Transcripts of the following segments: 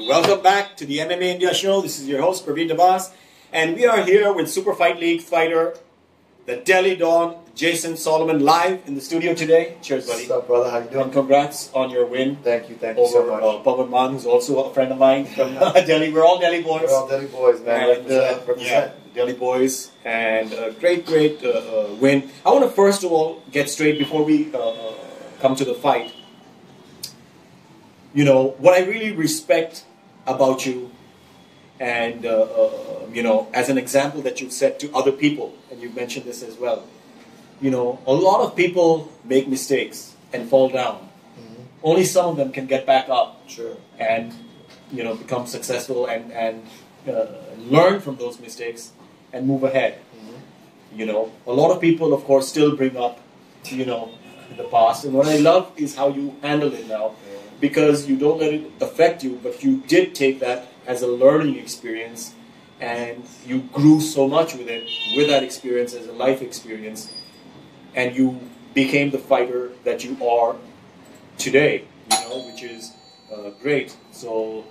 Welcome back to the MMA India show. This is your host, PARVIN, DABAS. And we are here with Super Fight League fighter, the Delhi Don, Jason Solomon, live in the studio today. Cheers, buddy. What's up, brother? How you doing? And congrats on your win. Thank you so much. Pawan, Maan, who's also a friend of mine from Delhi. We're all Delhi boys. We're all Delhi boys, man. And, represent. Yeah, Delhi boys. And a great win. I want to first of all get straight before we come to the fight. You know, what I really respect about you and, you know, as an example that you've set to other people, and you've mentioned this as well, you know, a lot of people make mistakes and fall down. Mm-hmm. Only some of them can get back up. Sure. And, you know, become successful and learn from those mistakes and move ahead. Mm-hmm. You know, a lot of people, of course, still bring up, you know, the past. And what I love is how you handle it now. Because you don't let it affect you, but you did take that as a learning experience, and you grew so much with it, with that experience as a life experience, and you became the fighter that you are today, you know, which is great. So,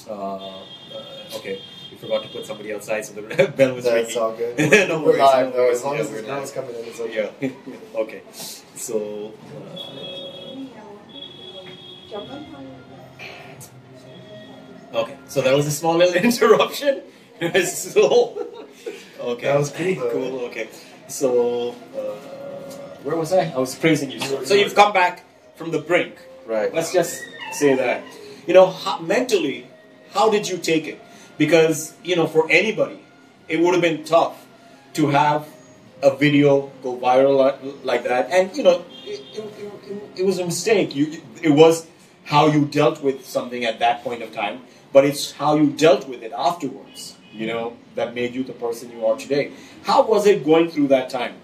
okay, we forgot to put somebody outside, so the bell was ringing. That's all good. No we're worries, live, no worries. as long as there's no one's coming in, it's okay. Yeah. Okay, so... okay, so that was a small little interruption. So, okay, that was cool. Cool. Okay, so where was I? I was praising you. So you've come back from the brink, right? Let's just say that. You know, mentally, how did you take it? Because you know, for anybody, it would have been tough to have a video go viral like that, and you know, it was a mistake. It was how you dealt with something at that point of time, but it's how you dealt with it afterwards, you know, that made you the person you are today. How was it going through that time?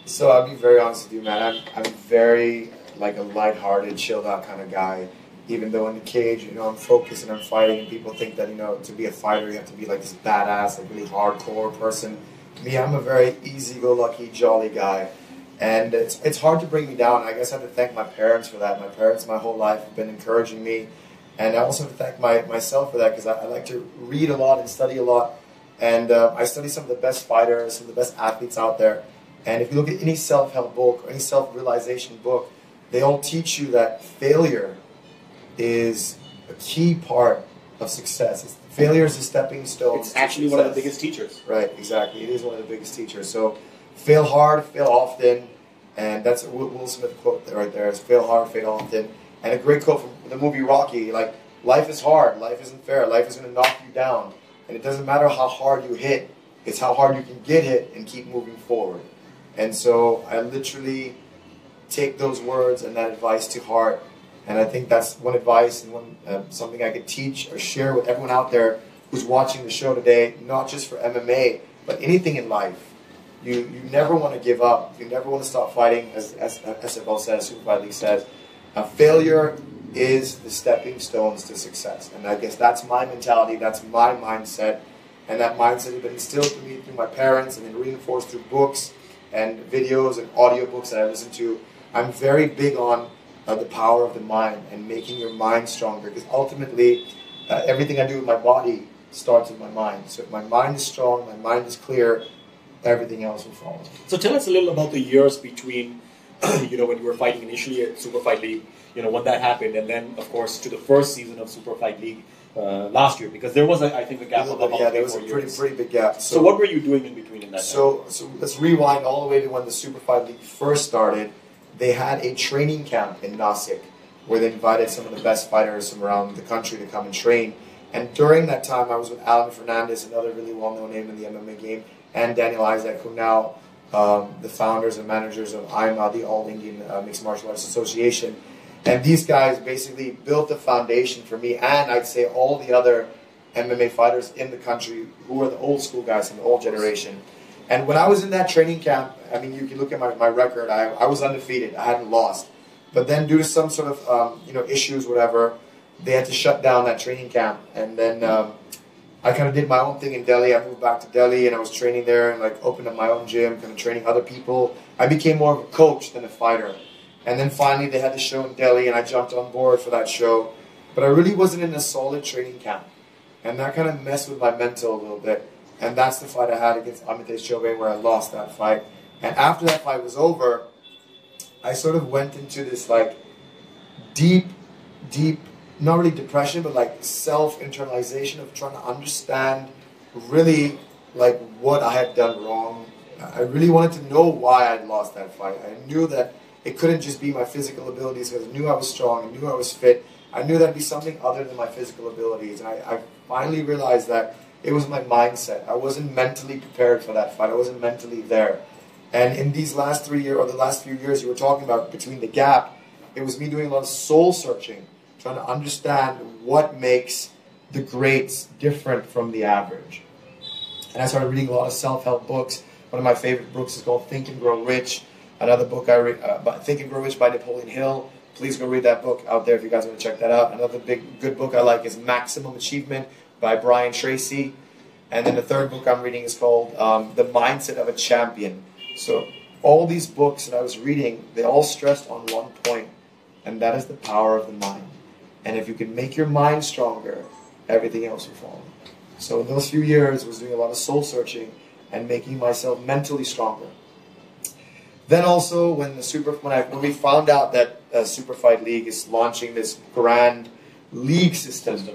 So I'll be very honest with you, man. I'm very like a lighthearted, chilled out kind of guy. Even though in the cage, you know, I'm focused and I'm fighting, and people think that, you know, to be a fighter you have to be like this badass, like really hardcore person. Me, I'm a very easy-go-lucky, jolly guy. And it's hard to bring me down. I guess I have to thank my parents for that. My parents my whole life have been encouraging me. And I also have to thank myself for that, because I like to read a lot and study a lot. And I study some of the best fighters, some of the best athletes out there. And if you look at any self-help book or any self-realization book, they all teach you that failure is a key part of success. Failure is a stepping stone. It's actually one of the biggest teachers. Right, exactly. It is one of the biggest teachers. So fail hard, fail often, and that's a Will Smith quote right there. Is fail hard, fail often. And a great quote from the movie Rocky, like, life is hard, life isn't fair, life is going to knock you down. And it doesn't matter how hard you hit, it's how hard you can get hit and keep moving forward. And so I literally take those words and that advice to heart. And I think that's one advice and one something I could teach or share with everyone out there who's watching the show today, not just for MMA, but anything in life. You never want to give up. You never want to stop fighting, as SFL says, Super Fight League says. Failure is the stepping stones to success. And I guess that's my mentality, that's my mindset. And that mindset has been instilled to me through my parents and then reinforced through books and videos and audiobooks that I listen to. I'm very big on the power of the mind and making your mind stronger. Because ultimately, everything I do with my body starts with my mind. So if my mind is strong, my mind is clear, everything else will follow. So tell us a little about the years between, you know, when you were fighting initially at Super Fight League, you know, when that happened, and then, of course, to the first season of Super Fight League last year, because there was, I think, a gap of about 3 or 4 years. Yeah, there was a pretty big gap. So what were you doing in between in that time? So let's rewind all the way to when the Super Fight League first started. They had a training camp in Nasik, where they invited some of the best fighters from around the country to come and train. And during that time, I was with Alan Fernandez, another really well-known name in the MMA game, and Daniel Isaac, who now the founders and managers of IMA, the All Indian Mixed Martial Arts Association. And these guys basically built the foundation for me, and I'd say all the other MMA fighters in the country who are the old school guys from the old generation. And when I was in that training camp, I mean, you can look at my record, I was undefeated, I hadn't lost. But then due to some sort of you know, issues, whatever, they had to shut down that training camp. And then I kind of did my own thing in Delhi. I moved back to Delhi and I was training there and like opened up my own gym, kind of training other people. I became more of a coach than a fighter. And then finally they had the show in Delhi and I jumped on board for that show. but I really wasn't in a solid training camp. And that kind of messed with my mental a little bit. And that's the fight I had against Untitled Chapter where I lost that fight. And after that fight was over, I sort of went into this like deep, not really depression, but like self-internalization of trying to understand really like what I had done wrong. I really wanted to know why I'd lost that fight. I knew that it couldn't just be my physical abilities because I knew I was strong, I knew I was fit. I knew that'd be something other than my physical abilities. And I finally realized that it was my mindset. I wasn't mentally prepared for that fight. I wasn't mentally there. And in these last 3 years, or the last few years you were talking about, between the gap, it was me doing a lot of soul searching, trying to understand what makes the greats different from the average. And I started reading a lot of self-help books. One of my favorite books is called Think and Grow Rich. Another book I read, Think and Grow Rich by Napoleon Hill. Please go read that book out there if you guys want to check that out. Another good book I like is Maximum Achievement by Brian Tracy. And then the third book I'm reading is called The Mindset of a Champion. So all these books that I was reading, they all stressed on one point, and that is the power of the mind. And if you can make your mind stronger, everything else will follow. So in those few years, I was doing a lot of soul searching and making myself mentally stronger. Then also, when we found out that Super Fight League is launching this grand league system,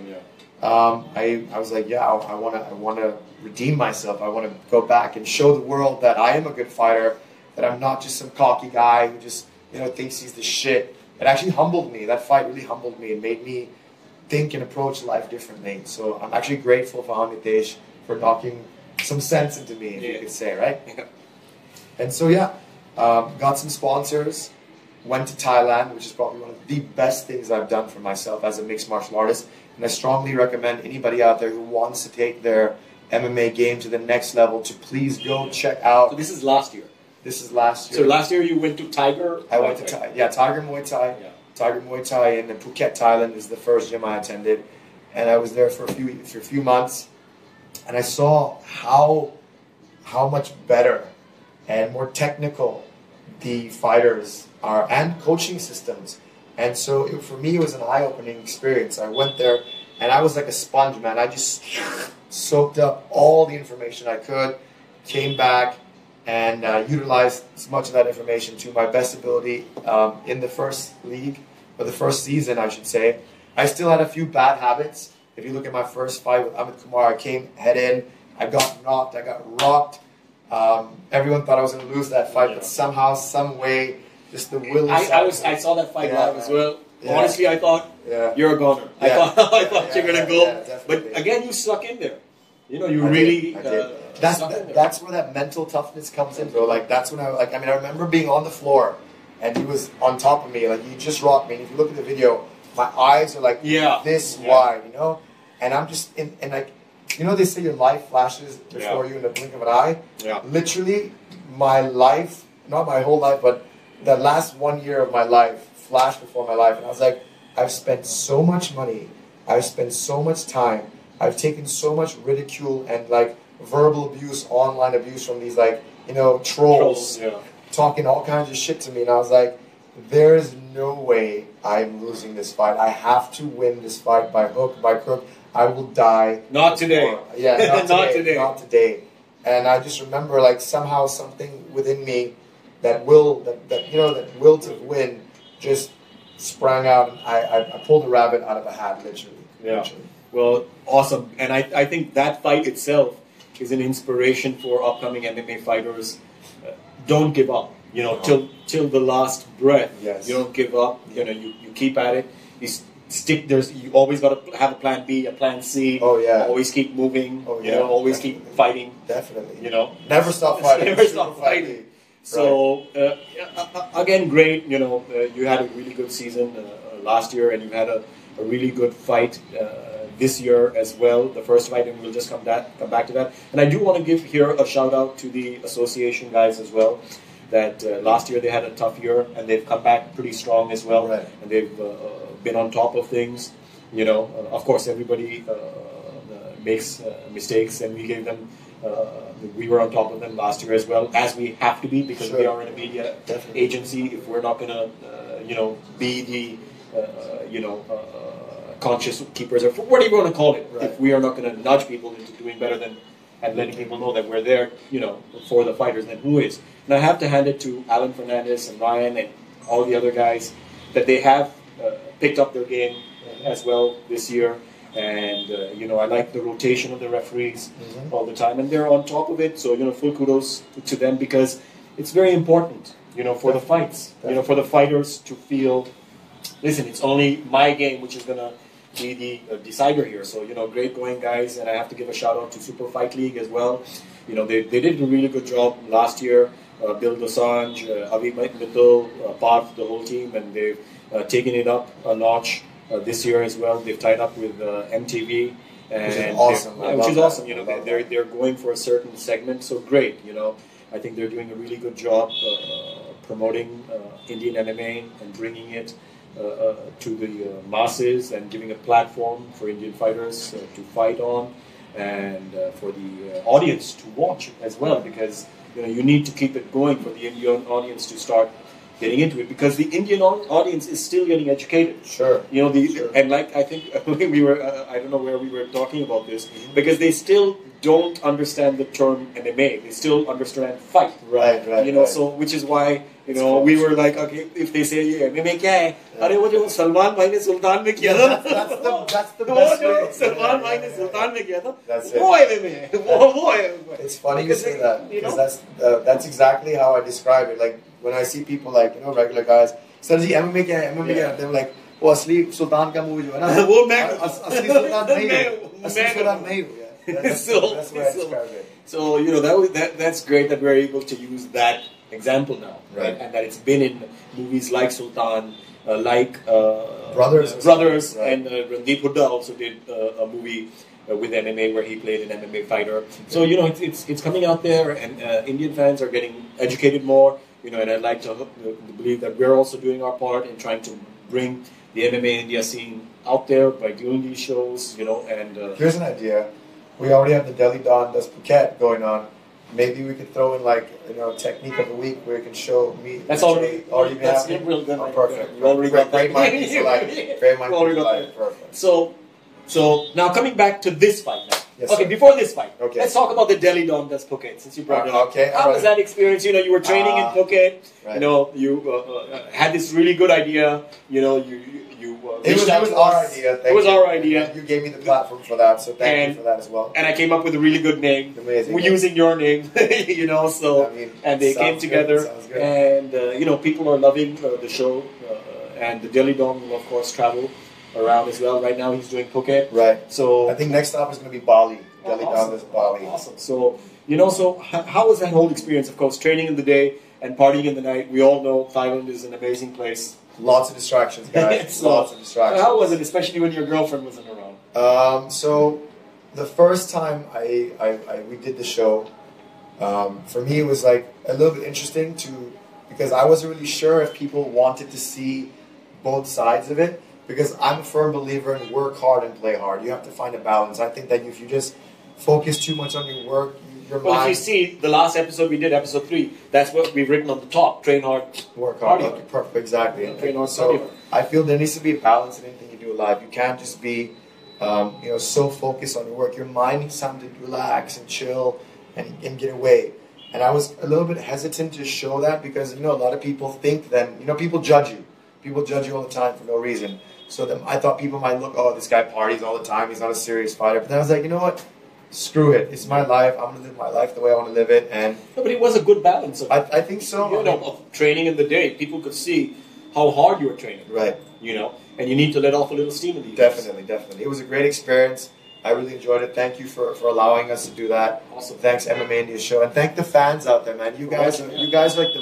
I was like, yeah, I want to redeem myself. I want to go back and show the world that I am a good fighter, that I'm not just some cocky guy who just thinks he's the shit. It actually humbled me. That fight really humbled me and made me think and approach life differently. So I'm actually grateful for Hamitesh for knocking some sense into me, if you could say, right? And so got some sponsors, went to Thailand, which is probably one of the best things I've done for myself as a mixed martial artist. And I strongly recommend anybody out there who wants to take their MMA game to the next level to please go check out. So this is last year? This is last year. So last year you went to Tiger? I went to Tiger Muay Thai. Yeah. Tiger Muay Thai in Phuket, Thailand is the first gym I attended. And I was there for a few months. And I saw how much better and more technical the fighters are, and coaching systems. And so for me, it was an eye-opening experience. I went there, and I was like a sponge, man. I just soaked up all the information I could, came back, and utilized as much of that information to my best ability in the first league, or the first season, I should say. I still had a few bad habits. If you look at my first fight with Amit Kumar, I came head in, I got knocked, I got rocked. Everyone thought I was going to lose that fight, but somehow, some way, just the will. I saw that fight live as well. Yeah. Honestly, I thought you're a goner. Yeah. I thought you're gonna go, definitely. But again, you stuck in there. I did. That's where that mental toughness comes in, bro. Like that's when I remember being on the floor, and he was on top of me. Like he just rocked me. And if you look at the video, my eyes are like this wide, and I'm just in like. They say your life flashes before you in the blink of an eye? Yeah. Literally, my life, not my whole life, but the last 1 year of my life flashed before my life. And I was like, I've spent so much money. I've spent so much time. I've taken so much ridicule and like verbal abuse, online abuse from these trolls talking all kinds of shit to me. And I was like, there's no way I'm losing this fight. I have to win this fight by hook, by crook. I will die. Not today. Not today. And I just remember, like, somehow something within me, that will to win, just sprang out. And I pulled a rabbit out of a hat, literally. Yeah. Literally. Well, awesome. And I think that fight itself is an inspiration for upcoming MMA fighters. Don't give up. Till the last breath. Yes. You don't give up. You keep at it. You always got to have a plan B, a plan C. Oh yeah. Always keep moving. Oh yeah. Always definitely. keep fighting. Definitely. Never stop fighting. Never stop fighting. So again, great. You had a really good season last year, and you had a really good fight this year as well. The first fight, and we'll just come back to that. And I do want to give here a shout out to the association guys as well. That last year they had a tough year, and they've come back pretty strong as well. Right. And they've been on top of things. Of course, everybody makes mistakes, and we gave them. We were on top of them last year as well, as we have to be, because we are in a media agency. If we're not going to, be the, conscious keepers, or whatever you want to call it, Right. if we are not going to nudge people into doing better than and letting people know that we're there, for the fighters, then who is? And I have to hand it to Alan Fernandez and Ryan and all the other guys that they have picked up their game as well this year. And, I like the rotation of the referees all the time. And they're on top of it. So, full kudos to them because it's very important, for the fights. For the fighters to feel, listen, it's only my game which is going to be the decider here. So, great going, guys. And I have to give a shout out to Super Fight League as well. They did a really good job last year. Bill Dosanjh, Avi Mittal, Parv, the whole team. And they've taken it up a notch. This year as well, they've tied up with MTV, and which is awesome. Which is awesome. They're going for a certain segment, so great. I think they're doing a really good job promoting Indian MMA and bringing it to the masses and giving a platform for Indian fighters to fight on, and for the audience to watch as well. Because you need to keep it going for the Indian audience to start getting into it, because the Indian audience is still getting educated. Sure. Sure. And like I think we were, I don't know where we were talking about this, because they still don't understand the term MMA. They still understand fight. Right. So which is why we were like, okay, if they say MMA क्या है? अरे वो जो सलमान भाई ने सुल्तान में किया था. That's the best way. Salman भाई ने सुल्तान में किया था. That's it. वो MMA है. वो है. It's funny you say that, because that's exactly how I describe it. Like when I see people like regular guys, sir ji MMA क्या है? MMA क्या है? They're like, वो असली सुल्तान का मूवी जो है ना, वो मैं असली सुल्तान नहीं है, असली सुल्तान नहीं है. That's the best way I describe it. So that's great that we're able to use that example now, right? And that it's been in movies like Sultan, like Brothers, right. And Randeep Hooda also did a movie with MMA where he played an MMA fighter. So it's coming out there, and Indian fans are getting educated more. And I'd like to believe that we're also doing our part in trying to bring the MMA India scene out there by doing these shows. And here's an idea. We already have the Delhi Dawn does Phuket going on. Maybe we could throw in technique of the week where you can show me. That's already that's happening. Real good. Oh, perfect. You already got great that. mind select. Great mind select. Perfect. So now coming back to this fight now. Yes, okay, sir. before this fight, okay, let's talk about the Delhi Dawn does Phuket, since you brought it up. Okay, how was that experience? You were training in Phuket. Right. You had this really good idea. It was our idea. It was our idea. You gave me the platform for that, so thank you for that as well. And I came up with a really good name. Amazing. We're using your name, and they came together, and people are loving the show, and the Delhi Dawn will of course travel around as well. Right now he's doing Phuket. Right. So I think next stop is going to be Bali. Delhi Dawn is Bali. Awesome. So so how was that whole experience? Of course, training in the day and partying in the night. We all know Thailand is an amazing place. Lots of distractions, guys. Lots of distractions. How was it, especially when your girlfriend wasn't around? So the first time we did the show, for me it was like a little bit interesting because I wasn't really sure if people wanted to see both sides of it. Because I'm a firm believer in work hard and play hard. You have to find a balance. I think that if you just focus too much on your work, your mind... Well, if you see the last episode we did, episode 3, that's what we've written on the top. Train hard, work hard. party hard. Perfect, exactly. Train hard, so party hard. I feel there needs to be a balance in anything you do in life. You can't just be so focused on your work. Your mind needs time to relax and chill and get away. And I was a little bit hesitant to show that because, a lot of people think that, people judge you. People judge you all the time for no reason. So I thought people might look, oh, this guy parties all the time. He's not a serious fighter. But then I was like, you know what? Screw it. It's my life. I'm going to live my life the way I want to live it. And no, but it was a good balance of I think so. Of training in the day. People could see how hard you were training. Right. And you need to let off a little steam in these Definitely. It was a great experience. I really enjoyed it. Thank you for allowing us to do that. Awesome. Thanks MMA India Show. And thank the fans out there, man. You guys are like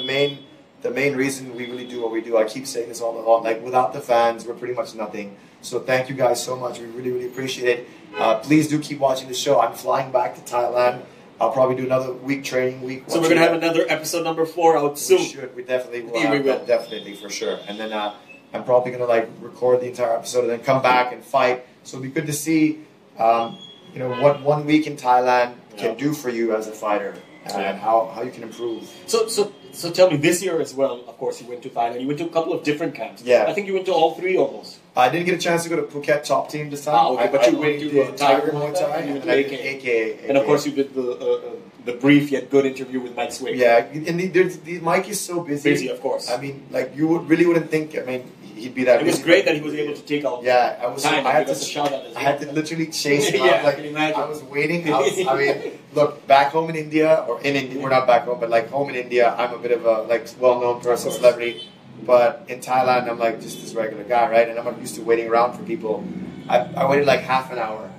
the main reason we really do what we do. I keep saying this all along. Like, without the fans, we're pretty much nothing. So thank you guys so much. We really, really appreciate it. Please do keep watching the show. I'm flying back to Thailand. I'll probably do another training week. So we're going to have another episode number 4 out soon. We definitely will. We will. Definitely, for sure. And then I'm probably going to record the entire episode and then come back and fight. So it'll be good to see, what 1 week in Thailand can do for you as a fighter. And how you can improve. So So tell me, this year as well, of course, you went to Thailand. You went to a couple of different camps. Yeah. I think you went to all three almost. I didn't get a chance to go to Phuket top team this time. Okay, but you went to Tiger Muay Thai and I did AKA. And of course, you did the brief yet good interview with Mike Swig. Yeah, and Mike is so busy. Busy, of course. I mean, like you really wouldn't think. I mean, he'd be that. It was great that he was able to take out. Yeah, time I had to shout at us. I had to literally chase him Yeah, out. Like I can imagine. I was waiting. I mean, look, back home in India, or in India, we're not back home, but like home in India, I'm a bit of a like well-known person, celebrity. But in Thailand, I'm like just this regular guy, right? And I'm not used to waiting around for people. I waited like half an hour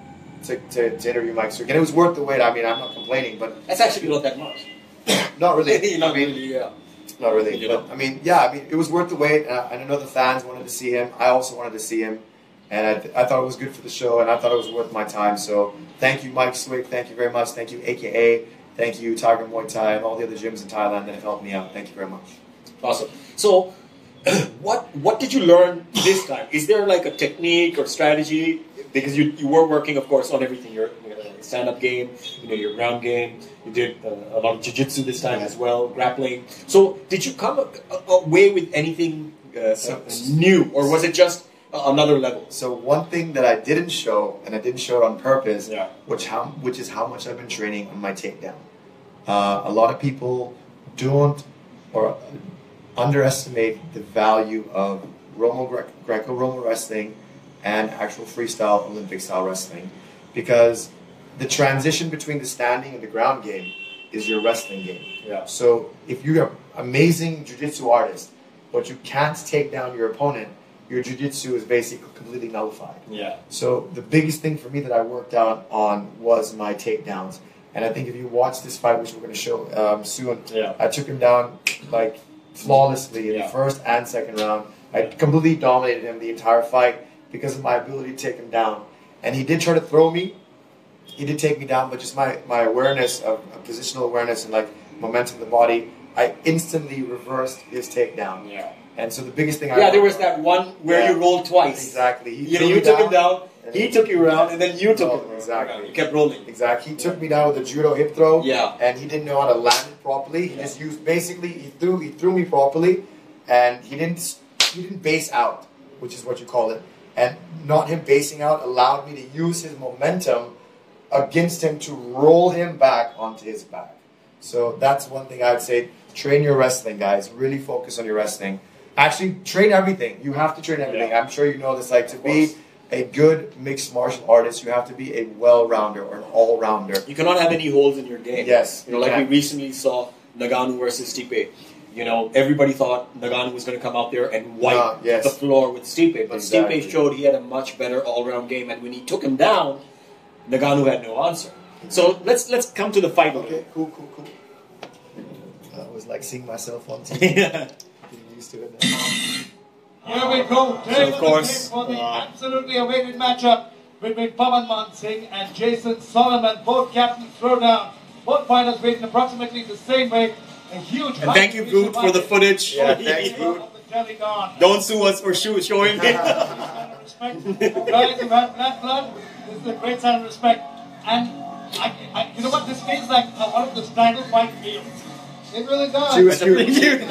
to interview Mike Swig, and it was worth the wait. I mean, I'm not complaining, but That's actually not that much. not really. Not really, yeah. Not really, You but know. I mean, yeah, I mean, it was worth the wait, and I know the fans wanted to see him. I also wanted to see him, and I thought it was good for the show, and I thought it was worth my time. So thank you, Mike Swig. Thank you very much. Thank you, AKA. Thank you, Tiger Muay Thai, and all the other gyms in Thailand that have helped me out. Thank you very much. Awesome. So, what did you learn this time? Is there like a technique or strategy? Because you were working, of course, on everything. Your stand-up game, your ground game. You did a lot of jiu-jitsu this time as well, grappling. So, did you come away with anything new, or was it just another level? So one thing that I didn't show, and I didn't show it on purpose, Yeah. which is how much I've been training on my takedown. A lot of people don't or underestimate the value of Greco-Roman wrestling and actual freestyle Olympic-style wrestling, because the transition between the standing and the ground game is your wrestling game. Yeah. So if you're an amazing jiu-jitsu artist, but you can't take down your opponent, your jiu-jitsu is basically completely nullified. Yeah. So the biggest thing for me that I worked out on was my takedowns. And I think if you watch this fight, which we're going to show soon, I took him down like flawlessly in the first and second round. I completely dominated him the entire fight because of my ability to take him down. And he did try to throw me. He did take me down, but just my awareness of positional awareness and like momentum of the body, I instantly reversed his takedown. Yeah. And so the biggest thing there was that one where you rolled twice. Exactly. You took him down, he took you around, and then you took him. Exactly. You kept rolling. Exactly. He took me down with a judo hip throw. Yeah. And he didn't know how to land it properly. He just used he threw me properly, and he didn't base out, which is what you call it. And not him basing out allowed me to use his momentum against him to roll him back onto his back. So that's one thing I'd say. Train your wrestling, guys. Really focus on your wrestling. Actually, train everything. You have to train everything. Yeah. I'm sure you know this. Like, to be a good mixed martial artist, you have to be a well-rounder or an all-rounder. You cannot have any holes in your game. Yes. Like we recently saw Ngannou versus Stipe. Everybody thought Ngannou was going to come out there and wipe the floor with Stipe. But Stipe showed he had a much better all-round game. And when he took him down, Ngannou had no answer. So let's come to the fight. Okay, cool. I was like seeing myself on TV. Yeah. Getting used to it now. Here we go. So of course, for the absolutely awaited matchup between Pawan and Jason Solomon. Both captains throw down. Both fighters weighing approximately the same weight. A huge. And thank you, Goot, for the footage. Yeah, thanks, Goot. Don't sue us for showing it. Respect. Guys who have blood, this is a great sign of respect. And you know what? This feels like one of the title fight feels. It really does. She was cute.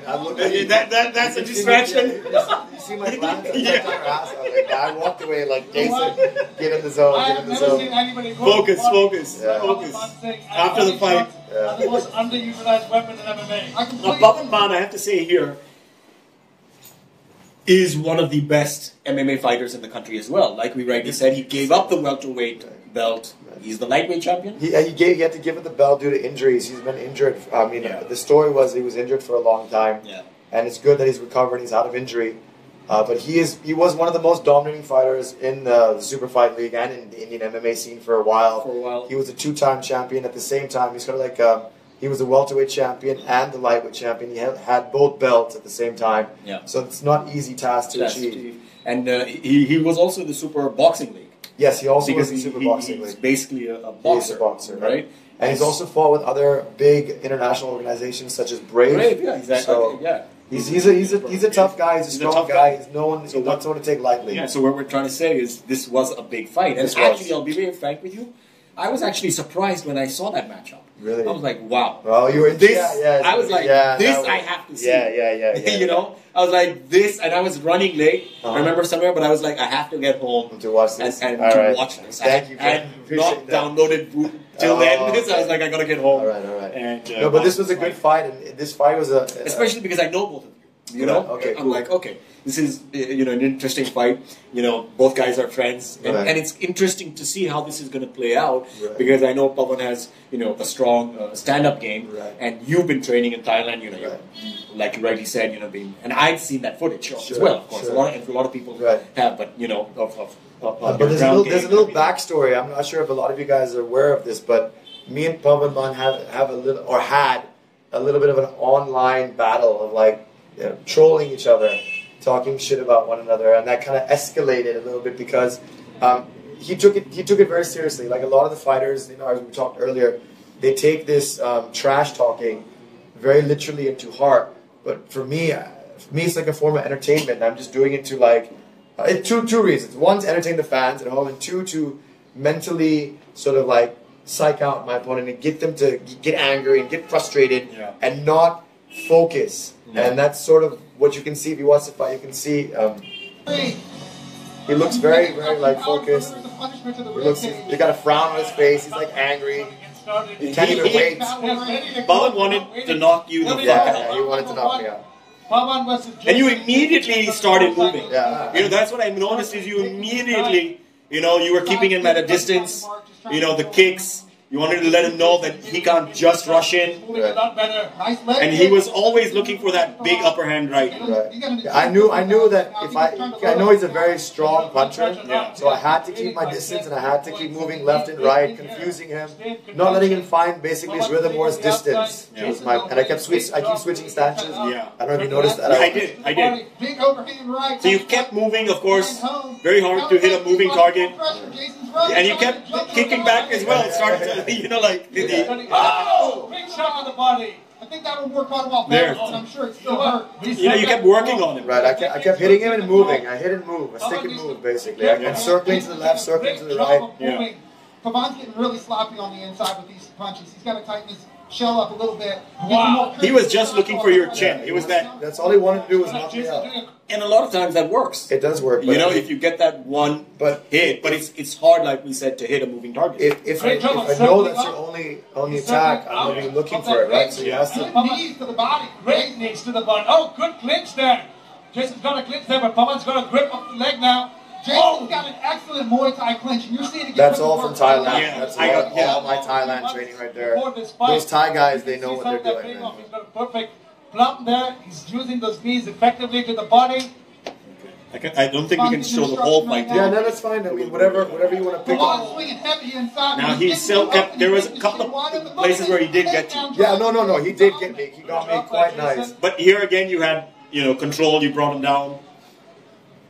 I looked at you. That's a distraction. You see my glance? I walked away like, Jason, get in the zone, I get have in the never zone. seen anybody Focus. Focus. After the fight. Are the most underutilized weapon in MMA. Now, Pawan, I have to say here, is one of the best MMA fighters in the country as well. Like we rightly said, he gave up the welterweight belt. He's the lightweight champion. He had to give it the belt due to injuries. He's been injured. I mean, the story was he was injured for a long time. Yeah. And it's good that he's recovered. He's out of injury. But he was one of the most dominating fighters in the Super Fight League and in the Indian MMA scene for a while. He was a two-time champion. At the same time, he's kind of like he was the welterweight champion and the lightweight champion. He had both belts at the same time. Yeah. So it's not an easy task to achieve. And he was also in the Super Boxing League. Yes, he also was in the Super Boxing League. He's basically a boxer. He's a boxer, right? And he's also fought with other big international organizations such as Brave. Yeah, exactly. So he's a tough guy. He's a strong guy. He's not someone to take lightly. Yeah. So what we're trying to say is this was a big fight. And actually, I'll be very frank with you. I was actually surprised when I saw that matchup. Really? I was like, wow. Oh, you were This, I was like, this was, I have to see. Yeah. You know, I was like, this, and I was running late. I remember somewhere, but I was like, I have to get home to watch this. and All to right. watch this. Thank you. I had not downloaded Boot till then. Okay. So I was like, I gotta get home. All right. And, no, but this was a good fight, and this fight was a especially because I know both of you. You know, okay, I'm like, okay, this is an interesting fight. You know, both guys are friends, and it's interesting to see how this is going to play out because I know Pawan has a strong stand-up game, and you've been training in Thailand. You know, like you rightly said, and I've seen that footage as well. Of course, a lot of people have, but but there's a little backstory. I'm not sure if a lot of you guys are aware of this, but me and Pawan have a little or had a little bit of an online battle of like. Trolling each other, talking shit about one another, and that kind of escalated a little bit because he took it very seriously. Like a lot of the fighters, as we talked earlier, they take this trash talking very literally and to heart. But for me, it's like a form of entertainment. I'm just doing it to like two reasons. One, to entertain the fans at home, and two, to mentally sort of like psych out my opponent and get them to get angry and get frustrated and not focus. And that's sort of what you can see if you watch the fight. You can see he looks very, very like focused. He got a frown on his face. He's like angry. He can't even wait. Pawan wanted to knock you the fuck out. Yeah, he wanted to knock me out. And you immediately started moving. Yeah. That's what I noticed is you immediately, you were keeping him at a distance. The kicks. You wanted to let him know that he can't just rush in. And he was always looking for that big upper hand right. I knew that I know he's a very strong puncher, so I had to keep my distance and I had to keep moving left and right, confusing him, not letting him find basically his rhythm or his distance. And I keep switching stances. I don't know if you noticed that. I did. So you kept moving, of course, very hard to hit a moving target. And you kept kicking back as well. It started to, big shot to the body. I think that would work out well better, and I'm sure it still hurt. You kept working on him. Right, I kept hitting him and moving. I hit and move. I stick and move, basically. I kept circling to the left, circling to the right. Pavan's getting really sloppy on the inside with these punches. He's got to tighten his shell up a little bit. Wow. He was just looking for your chin. It was that. That's all he wanted to do was knock me out. And a lot of times that works. It does work. If you get that one hit, but it's hard, like we said, to hit a moving target. If I know that's your only attack, I'm going to be looking for it, right? So you have to. Knees to the body. Great knees to the body. Oh, good clinch there. Jason's got a clinch there, but Pawan's got a grip up the leg now. Jason's got an excellent Muay Thai clinch, and you're seeing it. That's all from Thailand. That's all my Thailand training right there. Those Thai guys, they know what they're doing. He's got a perfect plump there. He's using those knees effectively to the body. I don't think we can show the whole fight. Yeah, no, that's fine. I mean, whatever you want to pick up. Now he still kept. There was a couple of places where he did get you. Yeah, no, he did get me. He got me quite nice. But here again, you had control. You brought him down.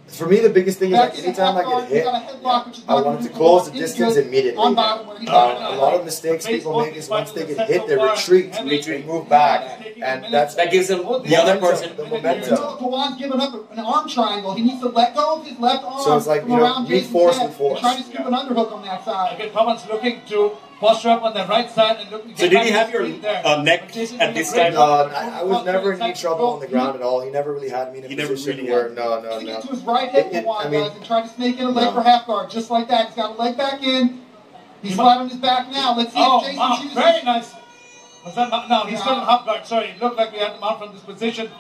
For me, the biggest thing is like anytime I get hit, I wanted to close the distance immediately. A lot of mistakes people make is once they get hit, they retreat, move back, and that gives them the other person the momentum. Pawan's giving up an arm triangle. He needs to let go of his left arm. So it's like meet force with force. Trying to scoop an underhook on that side. Again, Pawan's looking to posture up on the right side and looking. So did he have your neck at this time? I was never in any trouble on the ground at all. He never really had me in a position where no. He gets to his right hip, Pawan does, and trying to snake in a leg for half guard, just like that. He's got a leg back in. He's flat on his back now. Let's see if Jason chooses. Very nice. Was that not? No, he's still in half guard. Sorry, it looked like we had him out from this position.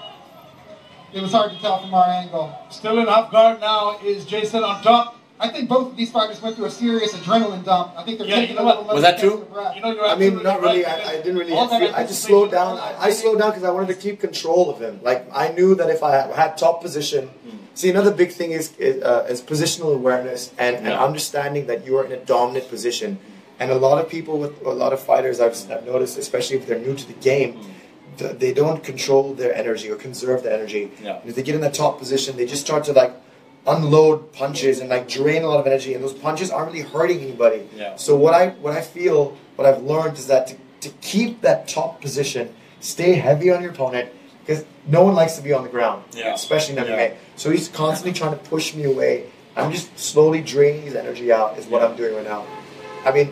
It was hard to tell from our angle. Still in half guard now is Jason on top. I think both of these fighters went through a serious adrenaline dump. I think they're taking a little. Was that true? I mean, not really. I didn't really. I just slowed down. I slowed down because I wanted to keep control of him. Like I knew that if I had top position. See, another big thing is positional awareness and understanding that you are in a dominant position. And a lot of people a lot of fighters I've noticed, especially if they're new to the game, they don't control their energy or conserve their energy. Yeah. And if they get in that top position, they just start to like unload punches and like drain a lot of energy, and those punches aren't really hurting anybody. Yeah. So what I've learned is that to keep that top position, stay heavy on your opponent, because no one likes to be on the ground, especially in MMA. So he's constantly trying to push me away. I'm just slowly draining his energy out is what I'm doing right now. I mean,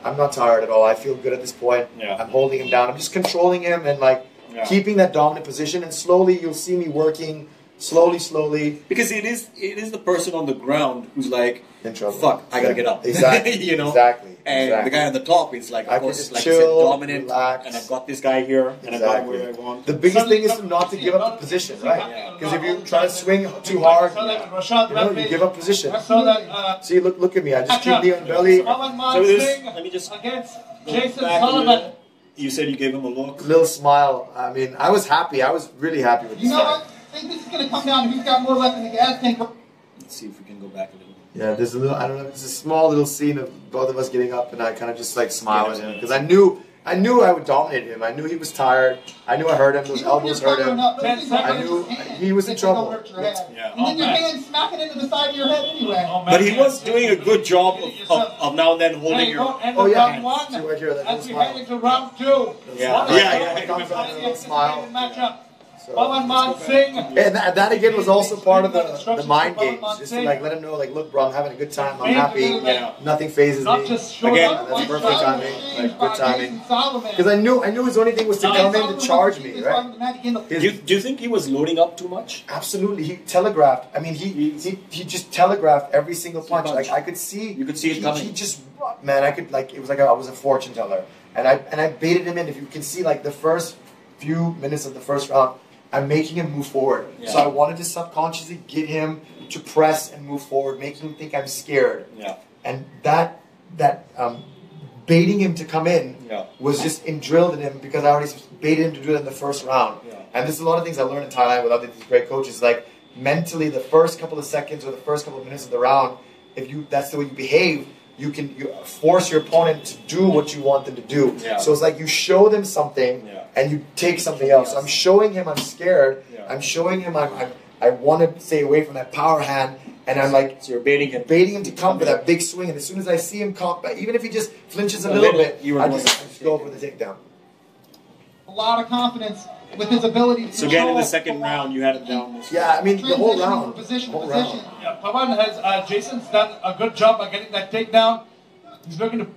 I'm not tired at all. I feel good at this point. Yeah. I'm holding him down. I'm just controlling him and like keeping that dominant position. And slowly you'll see me working slowly. Because it is the person on the ground who's like, in trouble. Fuck, I gotta get up. Exactly. You know? Exactly. And the guy on the top is like, of course, just like chill, you said, dominant. relax. And I've got this guy here, and I've got him where I want. The biggest thing is not to give up the position, right? Because if you try to swing too hard, you give up position. See, look at me. I just keep knee on belly. So let me just against Jason Solomon. You said you gave him a look. Little smile. I mean, I was happy. I was really happy with this. You know what? I think this is going to come down to who's got more left in the gas tank. Let's see if we can go back a little. Yeah, there's a little, I don't know, it's a small little scene of both of us getting up, and I kind of just like smile at him because I knew I would dominate him. I knew he was tired. I knew I hurt him. Those elbows hurt him. I knew he was in trouble. And then your hand smacking into the side of your head anyway. But he was doing a good job of now and then holding your. Oh yeah, see right here, that little as we head smile. into round 2. Yeah. Comes up with a little smile. Matchup. So, Maan Singh. and that again was also part of the mind games, just to like let him know, like, look, bro, I'm having a good time, I'm happy, nothing phases me. Again, that's perfect timing, like good timing. Because I knew his only thing was to come in to charge me, right? Do you think he was loading up too much? Absolutely, he telegraphed. I mean, he just telegraphed every single punch. Like I could see, you could see it coming. He just, man, I could like it was like I was a fortune teller, and I baited him in. If you can see, like the first few minutes of the first round, I'm making him move forward. So I wanted to subconsciously get him to press and move forward, making him think I'm scared. Yeah. And that baiting him to come in was just drilled in him because I already baited him to do it in the first round. Yeah. And there's a lot of things I learned in Thailand with other these great coaches. Like mentally, the first couple of seconds or the first couple of minutes of the round, that's the way you behave, you force your opponent to do what you want them to do. Yeah. So it's like you show them something and you take something else. So I'm showing him I'm scared. Yeah. I'm showing him I want to stay away from that power hand. And I'm like, so you're baiting him to come for that big swing. And as soon as I see him come back, even if he just flinches a little bit, I just go for the takedown. A lot of confidence with his ability to So again, in the second round, you had him down. Yeah, I mean, the whole round. Position. Yeah, Pawan has, Jason's done a good job of getting that takedown. He's looking to...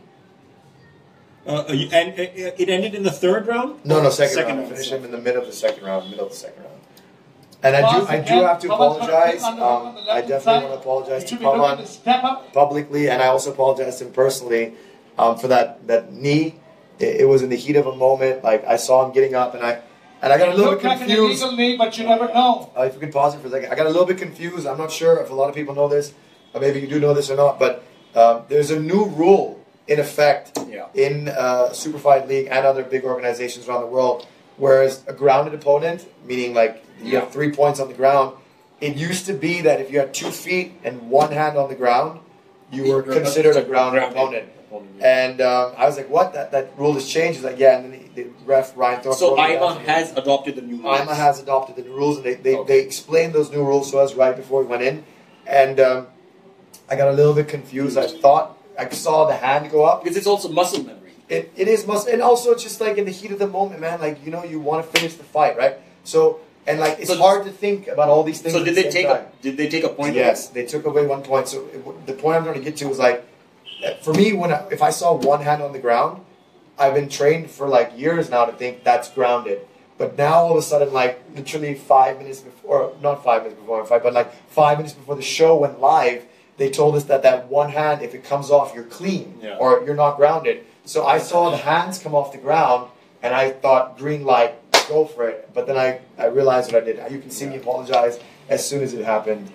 And it ended in the third round? No, second round. I finished him in the middle of the second round. And I do have to apologize. I definitely want to apologize to Pawan publicly, and I also apologize to him personally for that knee. It was in the heat of a moment. Like I saw him getting up, and I got a little bit confused. Like an illegal knee, but you never know. If you could pause it for a second, I got a little bit confused. I'm not sure if a lot of people know this, or maybe you do know this or not. But there's a new rule in effect in Super Fight League and other big organizations around the world. Whereas a grounded opponent, meaning like you have 3 points on the ground, it used to be that if you had 2 feet and one hand on the ground, you were considered a grounded opponent. And I was like, what? That rule has changed. He's like, yeah. And then the ref, Ryan Thorpe. So IMA has adopted the new rules. IMA has adopted the new rules, and they explained those new rules to us right before we went in. And I got a little bit confused. I thought I saw the hand go up. Because it's also muscle memory. It is muscle, and also it's just like in the heat of the moment, man. Like you want to finish the fight, right? So and like it's hard to think about all these things. So did they take a point? Yes, they took away 1 point. So the point I'm trying to get to was like, for me, if I saw one hand on the ground, I've been trained for like years now to think that's grounded. But now all of a sudden, like literally 5 minutes before, not 5 minutes before the fight, but like 5 minutes before the show went live, they told us that one hand, if it comes off, you're clean or you're not grounded. So I saw the hands come off the ground, and I thought, green light, go for it. But then I realized what I did. You can see me apologize as soon as it happened.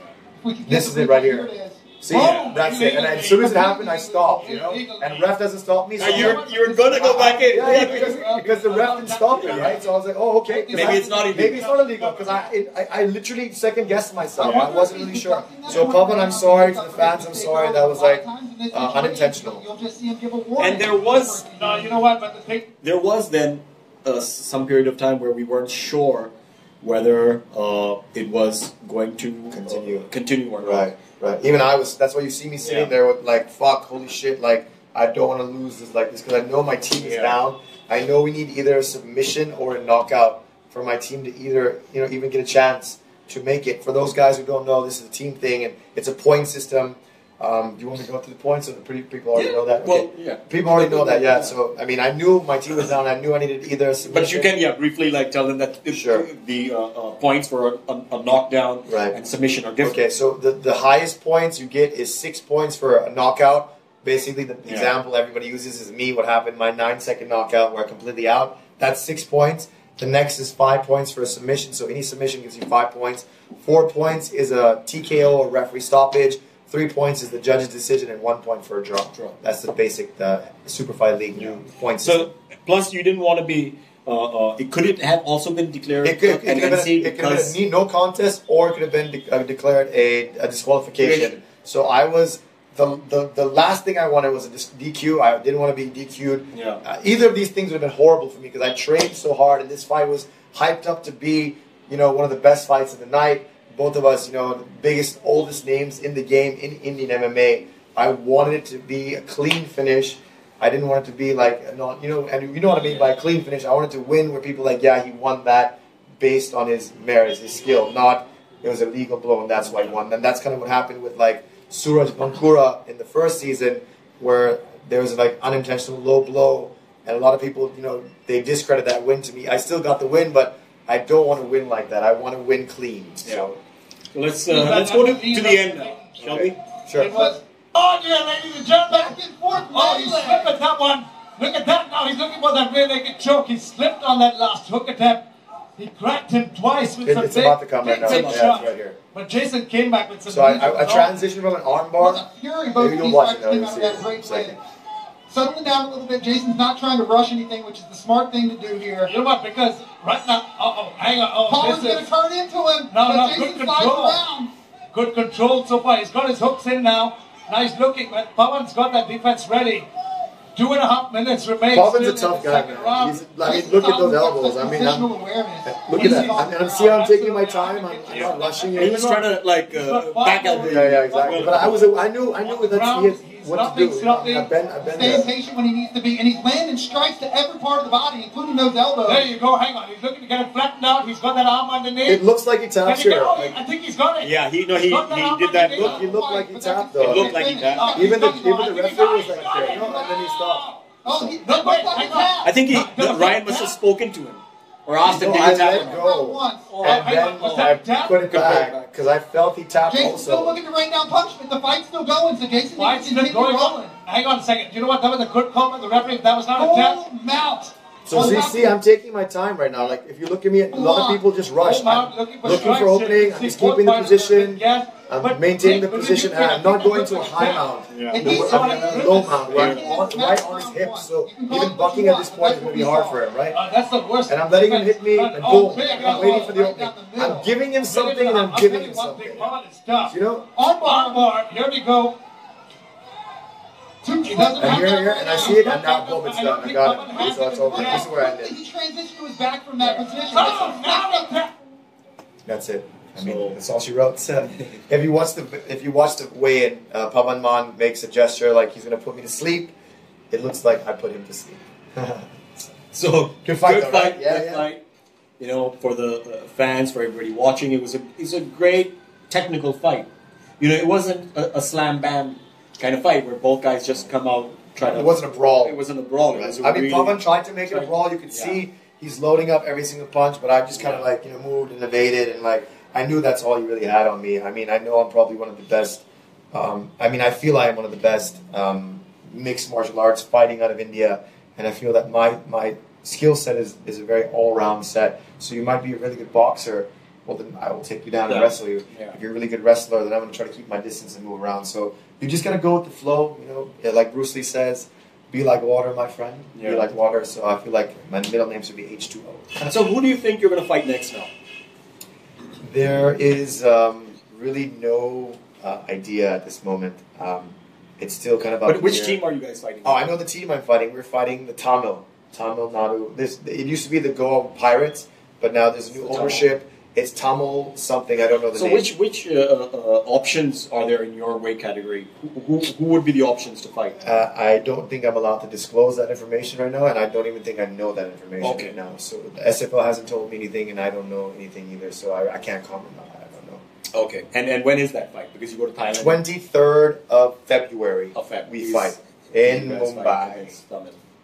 This is it right here. See, that's it. And as soon as it happened, I stopped, And ref doesn't stop me. So you're going to go back in. Yeah, because the ref didn't stop me, right? So I was like, oh, okay. Maybe it's not illegal. Maybe it's not illegal, because I literally second-guessed myself. I wasn't really sure. So, Pawan, I'm sorry. To the fans, I'm sorry. That was, like, unintentional. And there was... No, you know what? But there was then some period of time where we weren't sure whether it was going to continue or not. Right. Even that's why you see me sitting there with like, fuck, holy shit, like, I don't want to lose this like this, because I know my team is down. I know we need either a submission or a knockout for my team to either, even get a chance to make it. For those guys who don't know, this is a team thing, and it's a point system. Do you want me to go through the points, or the people already know that? Well, okay. yeah. People already know that, yeah. So, I mean, I knew my team was down. I knew I needed either a submission. But you can, briefly tell them that the points for a knockdown and submission are different. Okay, so the highest points you get is 6 points for a knockout. Basically, the example everybody uses is me, what happened, my 9-second knockout where I'm completely out. That's 6 points. The next is 5 points for a submission, so any submission gives you 5 points. 4 points is a TKO or referee stoppage. 3 points is the judge's decision, and 1 point for a draw. That's the basic Super Fight League new points. So, plus you didn't want to be. Could it have also been declared it could have been no contest, or it could have been declared a disqualification. So I was the last thing I wanted was a DQ. I didn't want to be DQ'd. Either of these things would have been horrible for me because I trained so hard, and this fight was hyped up to be one of the best fights of the night. Both of us, the biggest, oldest names in the game in Indian MMA. I wanted it to be a clean finish. I didn't want it to be like, and you know what I mean by a clean finish. I wanted to win where people are like, yeah, he won that based on his merits, his skill, not it was a legal blow and that's why he won. And that's kind of what happened with like Suraj Bankura in the first season, where there was like unintentional low blow, and a lot of people, they discredit that win to me. I still got the win, but I don't want to win like that. I want to win clean. So. Let's go to the end now, shall we? Sure. Oh dear, ladies and gentlemen. Back and forth. Oh, he slipped at that one. Look at that now. He's looking for that rear-naked choke. He slipped on that last hook attempt. He cracked him twice with some It's about to come right now. Yeah, it's right here. But Jason came back with some. So I transitioned from an armbar. Fury, both of these fights came out of that great way. Settling down a little bit. Jason's not trying to rush anything, which is the smart thing to do here. You know what? Because right now, hang on. Pawan's going to turn into him. No, Jason good control. Good control so far. He's got his hooks in now. Now he's looking. Pawan's got that defense ready. 2.5 minutes remain. Pawan's a tough guy, man. Look at those elbows. I mean, look at that. I'm seeing I'm taking my time. I'm not rushing it. He was trying to back out. Yeah, exactly. But I knew that what to do. I've been Staying patient when he needs to be, and he's landing strikes to every part of the body, including those elbows. There you go. Hang on. He's looking to get it flattened out. He's got that arm underneath. It looks like he tapped here. I think he's got it. Yeah, he did that. He looked like he tapped though. It looked like he tapped. Even the referee was like, no, and then he stopped. I think Ryan must have spoken to him or asked him to I tap let him. go, and then I put it back because I felt he tapped also. Jason's still looking to rain down punishment. The fight's still going, so Jason needs to continue rolling. Hang on a second. Do you know what? That was a good call by the referee. That was not a tap. Mount. So see, I'm taking my time right now. Like, if you look at me, a lot of people just rush. I'm looking for opening. I'm just keeping the position. I'm maintaining the position, and I'm not going to a high mount. I'm a low mount, right on his hips. So even bucking at this point is going to be hard for him, right? That's the worst. And I'm letting him hit me, and boom, I'm waiting for the opening. I'm giving him something, and I'm giving him something. You know? Armbar. Here we go. And here, and I see it, and now boom, it's done. I got it. So it's over. This is where I ended. He transitioned to his back from that position. That's it. I mean, that's all she wrote. If you watch the weigh-in, Pawan Maan makes a gesture like he's going to put me to sleep. It looks like I put him to sleep. So good fight. Good fight. For the fans, for everybody watching, it was a great technical fight. It wasn't a slam bam kind of fight where both guys just come out trying to. It wasn't a brawl. It wasn't a brawl. Right. Pawan tried to make it a brawl. You could see he's loading up every single punch, but I just kind of moved and evaded, and I knew that's all he really had on me. I mean, I know I'm probably one of the best. I feel I am one of the best mixed martial arts fighting out of India, and I feel that my skill set is a very all-round set. So you might be a really good boxer. Well, then I will take you down and wrestle you. Yeah. If you're a really good wrestler, then I'm going to try to keep my distance and move around. So you just got to go with the flow. Like Bruce Lee says, be like water, my friend. Yeah. Be like water. So I feel like my middle name should be H2O. So who do you think you're going to fight next now? There is really no idea at this moment. It's still kind of up. But which team are you guys fighting? Oh, I know the team I'm fighting. We're fighting the Tamil Nadu. It used to be the Goa Pirates, but now there's a new ownership. It's Tamil something. I don't know the name. So which options are there in your weight category? Who would be the options to fight? I don't think I'm allowed to disclose that information right now, and I don't even think I know that information right now. So the SFL hasn't told me anything, and I don't know anything either. So I can't comment on that. I don't know. Okay. And when is that fight? Because you go to Thailand. 23rd of February. We fight in Mumbai.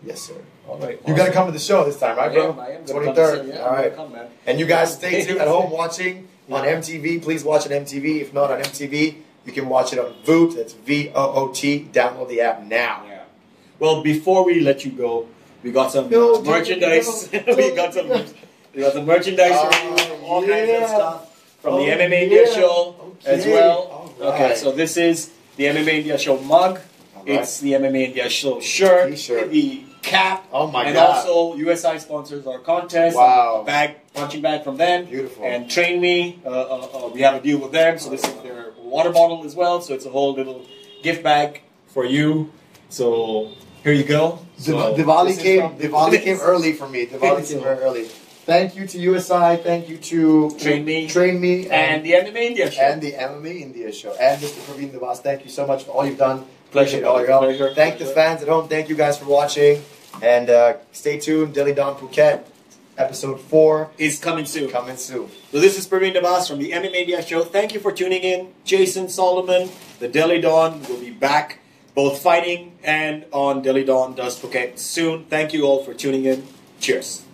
Yes, sir. All right. You got to come to the show this time, right, bro? I am 23rd. All right. Come, man. And you guys stay tuned at home watching on MTV. Please watch on MTV. If not on MTV, you can watch it on Voot. That's VOOT. Download the app now. Yeah. Well, before we let you go, we got some merchandise. we got some merchandise for you, all kinds of stuff from the MMA India show as well. Okay, so this is the MMA India show mug. It's the MMA India show shirt, the cap, and also USI sponsors our contest. Wow. Punching bag from them. Beautiful. And Train Me, we have a deal with them, so this is their water bottle as well. So it's a whole little gift bag for you. So here you go. Diwali came early for me. Diwali came very early. Thank you to USI. Thank you to Train Me, and the MMA India show, and the MMA India show, and Mr. Parvin DABAS. Thank you so much for all you've done. Pleasure. Appreciate all your help. Thank the fans at home. Thank you guys for watching, and stay tuned. Delhi Don Phuket, episode 4 is coming soon. So this is Parvin DABAS from the MMA India show. Thank you for tuning in. Jason, Solomon, the Delhi Don will be back, both fighting and on Delhi Don Does Phuket soon. Thank you all for tuning in. Cheers.